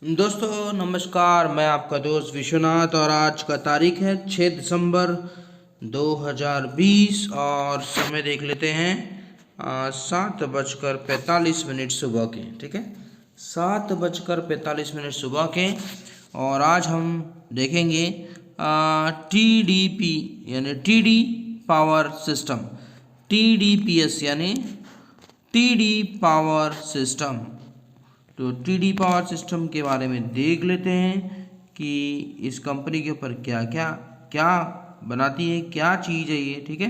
दोस्तों नमस्कार, मैं आपका दोस्त विश्वनाथ और आज का तारीख है 6 दिसंबर 2020 और समय देख लेते हैं 7:45 सुबह के। ठीक है, 7:45 सुबह के। और आज हम देखेंगे TDP यानी TD पावर सिस्टम, TDPS यानी TD पावर सिस्टम। तो TD पावर सिस्टम के बारे में देख लेते हैं कि इस कंपनी के ऊपर क्या क्या क्या बनाती है, क्या चीज़ है ये। ठीक है,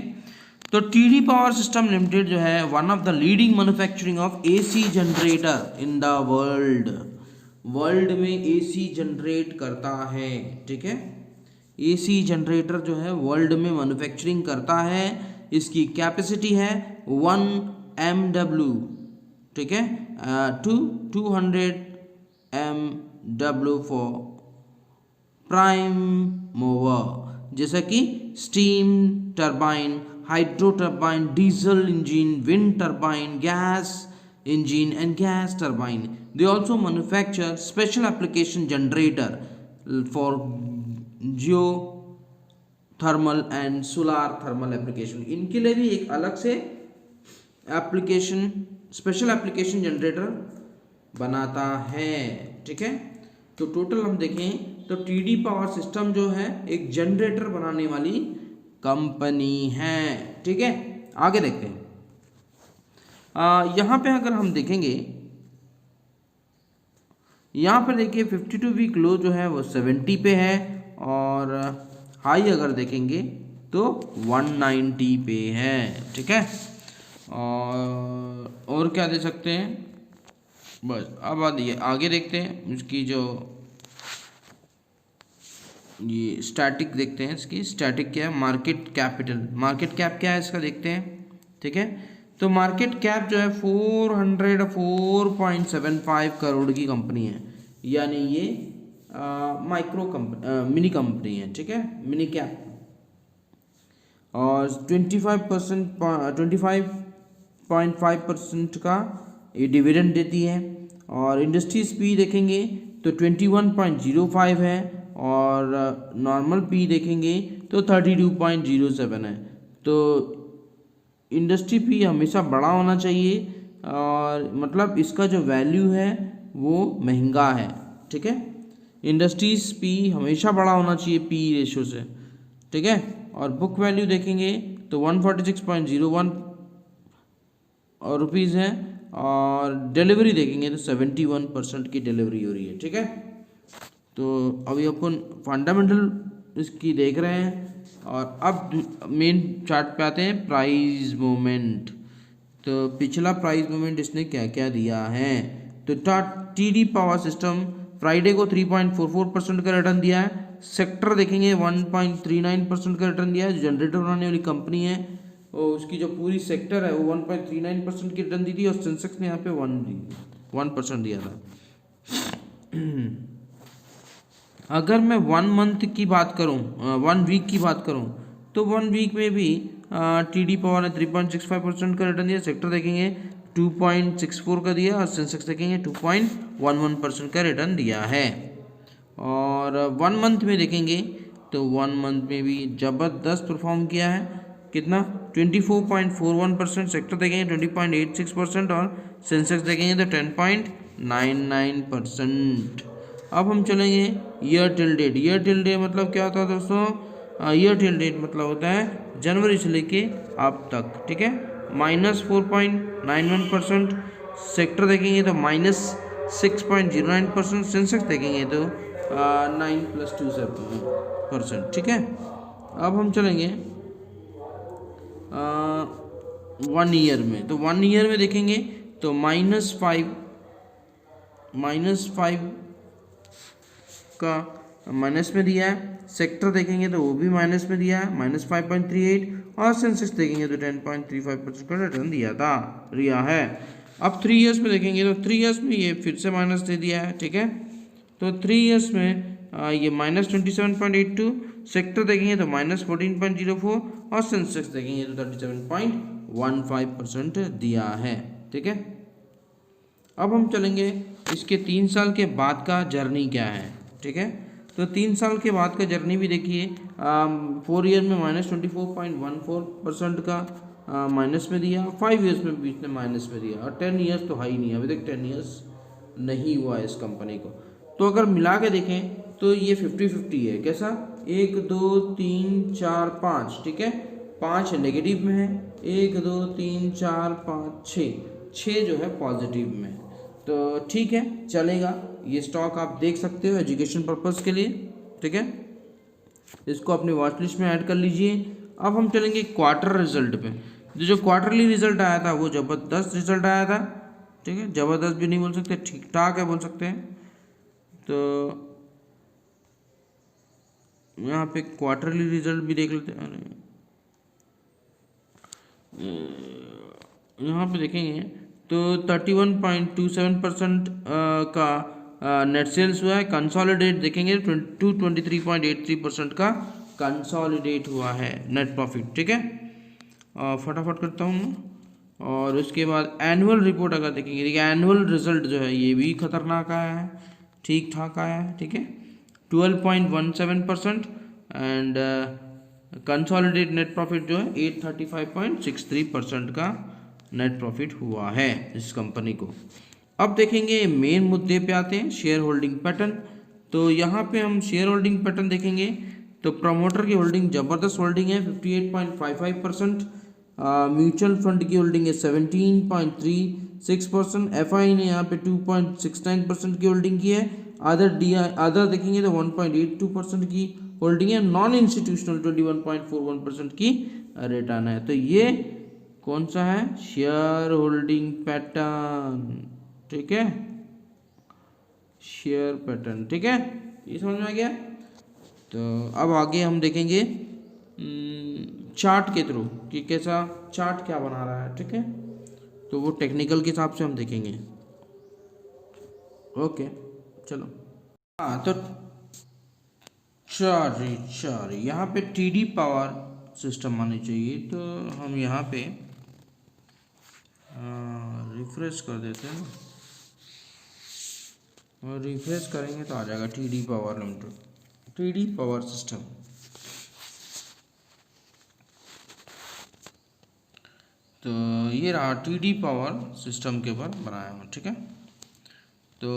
तो TD पावर सिस्टम लिमिटेड जो है one of the leading manufacturing of AC generator in the world में AC जनरेट करता है। ठीक है, AC जनरेटर जो है वर्ल्ड में मैन्युफैक्चरिंग करता है। इसकी कैपेसिटी है 1 MW। ठीक है, 200 MW फॉर प्राइम मूवर, जैसा कि steam turbine, hydro turbine, diesel engine, wind turbine, gas engine and gas turbine. They also manufacture special application generator for Jio thermal and solar thermal application. इनके लिए भी एक अलग से एप्लीकेशन, स्पेशल एप्लीकेशन जनरेटर बनाता है। ठीक है, तो टोटल हम देखें तो TD पावर सिस्टम जो है एक जनरेटर बनाने वाली कंपनी है। ठीक है, आगे देखते हैं। यहाँ पे अगर हम देखेंगे, यहाँ पर देखिए 52 वीक लो जो है वो 70 पे है और हाई अगर देखेंगे तो 190 पे है। ठीक है, और क्या दे सकते हैं, बस अब ये आगे देखते हैं। इसकी जो ये स्टैटिक देखते हैं, इसकी स्टैटिक क्या है, मार्केट कैपिटल, मार्केट कैप क्या है इसका देखते हैं। ठीक है, तो मार्केट कैप जो है 404.75 करोड़ की कंपनी है, यानी ये माइक्रो कंपनी, मिनी कंपनी है। ठीक है, मिनी कैप। और 25.5% का ये डिविडेंड देती है। और इंडस्ट्रीज पी देखेंगे तो 21.05 है और नॉर्मल पी देखेंगे तो 32.07 है। तो इंडस्ट्री पी हमेशा बड़ा होना चाहिए और मतलब इसका जो वैल्यू है वो महंगा है। ठीक है, इंडस्ट्रीज पी हमेशा बड़ा होना चाहिए पी रेशो से। ठीक है, और बुक वैल्यू देखेंगे तो 146.01 रुपीज़ है और डिलीवरी देखेंगे तो 71% की डिलीवरी हो रही है। ठीक है, तो अभी अपन फंडामेंटल इसकी देख रहे हैं और अब मेन चार्ट पे आते हैं, प्राइस मूवमेंट। तो पिछला प्राइस मूवमेंट इसने क्या क्या दिया है, तो TD पावर सिस्टम फ्राइडे को 3.44% का रिटर्न दिया है। सेक्टर देखेंगे 1.39% का रिटर्न दिया है। जो जनरेटर बनाने वाली कंपनी है और उसकी जो पूरी सेक्टर है वो 1.39% की रिटर्न दी थी और सेंसेक्स ने यहाँ पे 1% दिया था। अगर मैं 1 मंथ की बात करूँ, 1 वीक की बात करूँ, तो 1 वीक में भी TD पावर ने 3.65% का रिटर्न दिया। सेक्टर देखेंगे 2.64 का दिया और सेंसेक्स देखेंगे 2.11% का रिटर्न दिया है। और 1 मंथ में देखेंगे तो 1 मंथ में भी ज़बरदस्त परफॉर्म किया है। कितना, 24.41%। सेक्टर देखेंगे 20.86% और सेंसेक्स देखेंगे तो 10.99%। अब हम चलेंगे year till date. Year till date मतलब क्या होता है दोस्तों, ईयर टिल डेट मतलब होता है जनवरी से लेके अब तक। ठीक है, -4.91%। सेक्टर देखेंगे तो -6.09%। सेंसेक्स देखेंगे तो 9+27%। ठीक है, अब हम चलेंगे 1 ईयर में। तो 1 ईयर में देखेंगे तो -5 का माइनस में दिया है। सेक्टर देखेंगे तो वो भी माइनस में दिया है, -5.38 और सेंसेक्स देखेंगे तो 10.35% का रिटर्न दिया है। अब 3 इयर्स में देखेंगे तो 3 इयर्स में ये फिर से माइनस दे दिया है। ठीक है, तो 3 इयर्स में ये -27.82, सेक्टर देखेंगे तो -14.04 और सेंसेक्स देखेंगे तो 37.1 15% दिया है। ठीक है, अब हम चलेंगे इसके 3 साल के बाद का जर्नी क्या है। ठीक है, तो 3 साल के बाद का जर्नी भी देखिए, 4 ईयर में -24.14% का माइनस में दिया, 5 ईयर्स में भी इसने माइनस में दिया, और 10 ईयर्स तो हाई नहीं है, अभी तक 10 ईयर्स नहीं हुआ है इस कंपनी को। तो अगर मिला के देखें तो ये 50-50 है। कैसा, 1 2 3 4 5, ठीक है, 5 नेगेटिव में है, 1 2 3 4 5 6 जो है पॉजिटिव में है। तो ठीक है, चलेगा, ये स्टॉक आप देख सकते हो एजुकेशन पर्पस के लिए। ठीक है, इसको अपनी वॉच लिस्ट में ऐड कर लीजिए। अब हम चलेंगे क्वार्टर रिजल्ट पे। जो क्वार्टरली रिजल्ट आया था वो ज़बरदस्त रिजल्ट आया था। ठीक है, ज़बरदस्त भी नहीं बोल सकते, ठीक ठाक है बोल सकते हैं। तो यहाँ पे क्वार्टरली रिजल्ट भी देख लेते हैं। यहाँ पे देखेंगे तो 31.27% का नेट सेल्स हुआ है। कंसोलिडेट देखेंगे 23.83% का कंसोलिडेट हुआ है नेट प्रॉफिट। ठीक है, फटाफट करता हूँ। और उसके बाद एनुअल रिपोर्ट अगर देखेंगे, देखिए एनुअल रिजल्ट जो है ये भी खतरनाक आया है, ठीक ठाक आया है। ठीक है, 12.17% एंड कंसोलिडेट नेट प्रॉफिट जो है 835.63% का नेट प्रॉफिट हुआ है इस कंपनी को। अब देखेंगे मेन मुद्दे पे आते हैं, शेयर होल्डिंग पैटर्न। तो यहाँ पे हम शेयर होल्डिंग पैटर्न देखेंगे तो प्रमोटर की होल्डिंग ज़बरदस्त होल्डिंग है 58.55%, म्यूचुअल फंड की होल्डिंग है 17.36%, एफआई ने यहाँ पे 2.69% की होल्डिंग की है, अदर देखेंगे तो 1.82% की होल्डिंग है, नॉन इंस्टीट्यूशनल 21.41% की रिटर्न है। तो ये कौन सा है, शेयर होल्डिंग पैटर्न। ठीक है, शेयर पैटर्न। ठीक है, ये समझ में आ गया। तो अब आगे हम देखेंगे चार्ट के थ्रू कि कैसा चार्ट क्या बना रहा है। ठीक है, तो वो टेक्निकल के हिसाब से हम देखेंगे। ओके, चलो। हाँ, तो चार यहाँ पे टीडी पावर सिस्टम आनी चाहिए। तो हम यहाँ पे रिफ्रेश कर देते हैं ना, और रिफ्रेश करेंगे तो आ जाएगा TD power limited, TD power system. तो ये रहा टीडी पावर सिस्टम के ऊपर बनाया हुआ। ठीक है, तो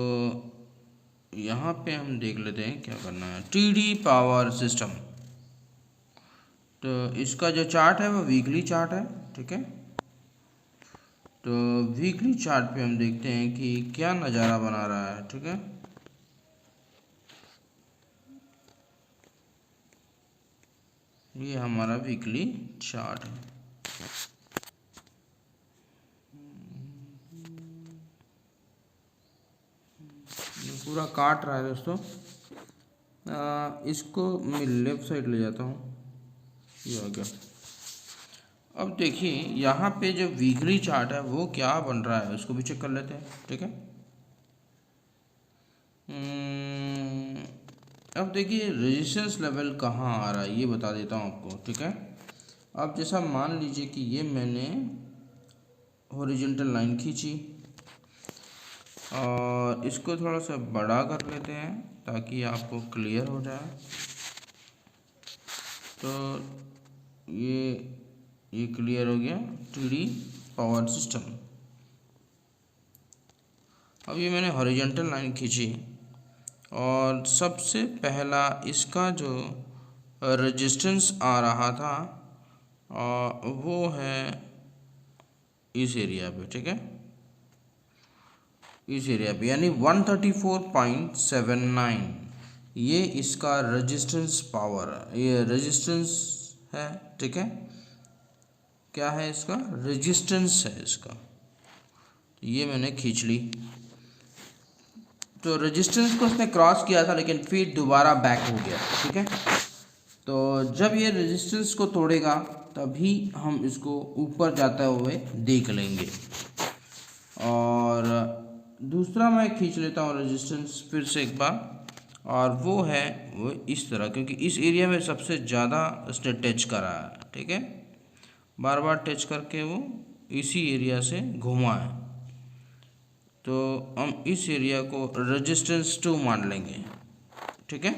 यहाँ पे हम देख लेते हैं क्या करना है। टीडी पावर सिस्टम, तो इसका जो चार्ट है वो वीकली चार्ट है। ठीक है, तो वीकली चार्ट पे हम देखते हैं कि क्या नज़ारा बना रहा है। ठीक है, ये हमारा वीकली चार्ट है। पूरा काट रहा है दोस्तों, इसको मैं लेफ्ट साइड ले जाता हूँ, ये आ गया। अब देखिए यहाँ पे जो वीकली चार्ट है वो क्या बन रहा है उसको भी चेक कर लेते हैं। ठीक है, अब देखिए रेजिस्टेंस लेवल कहाँ आ रहा है ये बता देता हूँ आपको। ठीक है, अब जैसा मान लीजिए कि ये मैंने हॉरिजॉन्टल लाइन खींची और इसको थोड़ा सा बड़ा कर लेते हैं ताकि आपको क्लियर हो जाए। तो ये क्लियर हो गया टीडी पावर सिस्टम। अब ये मैंने हॉरिजॉन्टल लाइन खींची और सबसे पहला इसका जो रेजिस्टेंस आ रहा था वो है इस एरिया पे। ठीक है, इस एरिया पे यानी 134.79 ये इसका रेजिस्टेंस पावर, ये रेजिस्टेंस है। ठीक है, क्या है इसका रेजिस्टेंस है इसका, ये मैंने खींच ली। तो रेजिस्टेंस को उसने क्रॉस किया था लेकिन फिर दोबारा बैक हो गया। ठीक है, तो जब ये रेजिस्टेंस को तोड़ेगा तभी हम इसको ऊपर जाते हुए देख लेंगे। और दूसरा मैं खींच लेता हूँ रेजिस्टेंस फिर से एक बार, और वो इस तरह, क्योंकि इस एरिया में सबसे ज़्यादा उसने टच करा है। ठीक है, बार बार टच करके वो इसी एरिया से घुमा है, तो हम इस एरिया को रेजिस्टेंस 2 मान लेंगे। ठीक है,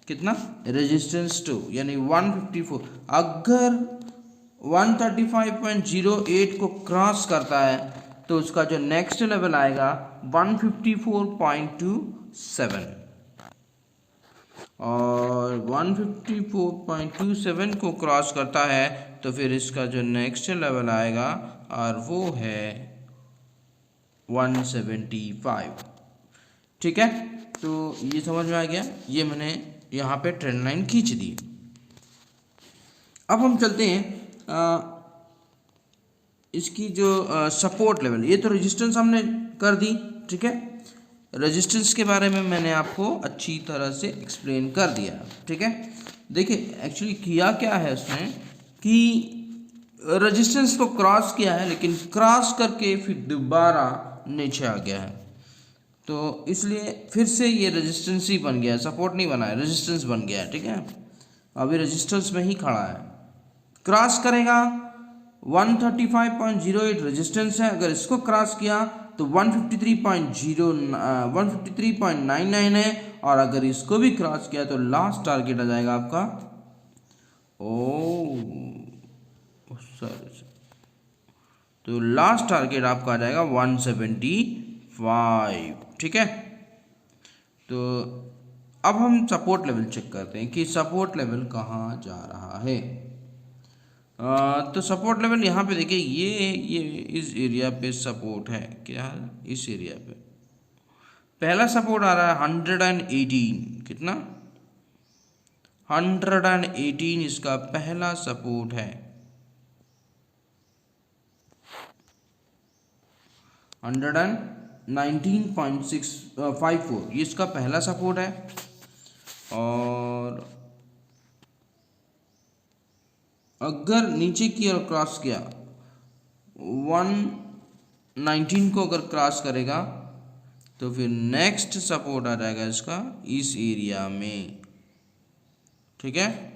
कितना रेजिस्टेंस 2 यानी 154। अगर 135.08 को क्रॉस करता है तो उसका जो नेक्स्ट लेवल आएगा 154.27, और 154.27 को क्रॉस करता है तो फिर इसका जो नेक्स्ट लेवल आएगा और वो है 175। ठीक है, तो ये समझ में आ गया, ये मैंने यहाँ पे ट्रेंड लाइन खींच दी। अब हम चलते हैं इसकी जो सपोर्ट लेवल, ये तो रेजिस्टेंस हमने कर दी। ठीक है, रेजिस्टेंस के बारे में मैंने आपको अच्छी तरह से एक्सप्लेन कर दिया। ठीक है, देखिए एक्चुअली किया क्या है उसने कि रेजिस्टेंस को क्रॉस किया है, लेकिन क्रॉस करके फिर दोबारा नीचे आ गया है, तो इसलिए फिर से ये रेजिस्टेंस ही बन गया है, सपोर्ट नहीं बना है, रेजिस्टेंस बन गया है। ठीक है, अभी रेजिस्टेंस में ही खड़ा है, क्रॉस करेगा 135.08 रेजिस्टेंस है, अगर इसको क्रॉस किया तो 153.99 है, और अगर इसको भी क्रॉस किया तो लास्ट टारगेट आ जाएगा आपका तो लास्ट टारगेट आपका आ जाएगा 175। ठीक है, तो अब हम सपोर्ट लेवल चेक करते हैं कि सपोर्ट लेवल कहाँ जा रहा है। तो सपोर्ट लेवल यहाँ पे देखिए, ये इस एरिया पे सपोर्ट है, क्या इस एरिया पे पहला सपोर्ट आ रहा है 118। कितना 118 इसका पहला सपोर्ट है, 119.654 ये इसका पहला सपोर्ट है, और अगर नीचे की ओर क्रॉस किया 119 को अगर क्रॉस करेगा तो फिर नेक्स्ट सपोर्ट आ जाएगा इसका इस एरिया में। ठीक है,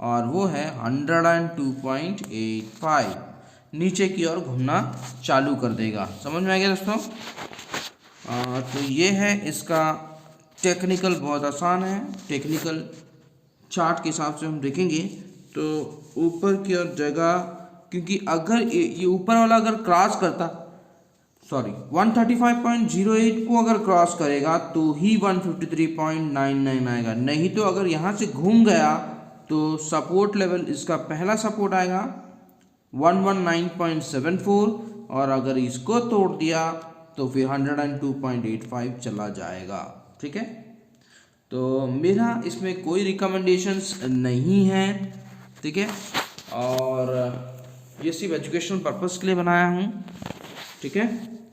और वो है 102.85, नीचे की ओर घूमना चालू कर देगा। समझ में आ गया दोस्तों? तो ये है इसका टेक्निकल, बहुत आसान है। टेक्निकल चार्ट के हिसाब से हम देखेंगे तो ऊपर की ओर जगह, क्योंकि अगर ये ऊपर वाला अगर क्रॉस करता 135.08 को अगर क्रॉस करेगा तो ही 153.99 आएगा, नहीं तो अगर यहाँ से घूम गया तो सपोर्ट लेवल इसका पहला सपोर्ट आएगा 119.74, और अगर इसको तोड़ दिया तो फिर 102.85 चला जाएगा। ठीक है, तो मेरा इसमें कोई रिकमेंडेशंस नहीं है। ठीक है, और ये सिर्फ एजुकेशनल पर्पस के लिए बनाया हूँ। ठीक है,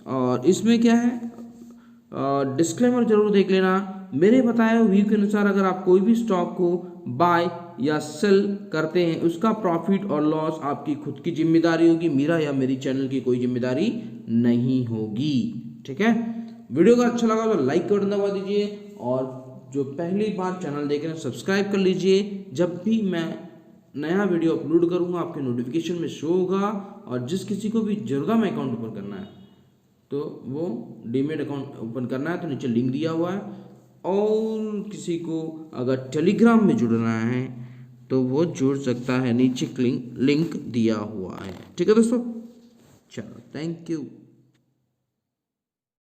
और इसमें क्या है, डिस्क्लेमर जरूर देख लेना। मेरे बताए हुए व्यू के अनुसार अगर आप कोई भी स्टॉक को बाय या सेल करते हैं, उसका प्रॉफिट और लॉस आपकी खुद की जिम्मेदारी होगी, मेरा या मेरी चैनल की कोई जिम्मेदारी नहीं होगी। ठीक है, वीडियो का अच्छा लगा तो लाइक का बटन दबा दीजिए, और जो पहली बार चैनल देख रहे हैं सब्सक्राइब कर लीजिए। जब भी मैं नया वीडियो अपलोड करूंगा आपके नोटिफिकेशन में शो होगा, और जिस किसी को भी जरूर में अकाउंट ओपन करना है तो वो डीमेट अकाउंट ओपन करना है तो नीचे लिंक दिया हुआ है, और किसी को अगर टेलीग्राम में जुड़ना है तो वो जुड़ सकता है, नीचे लिंक दिया हुआ है। ठीक है दोस्तों, चलो थैंक यू।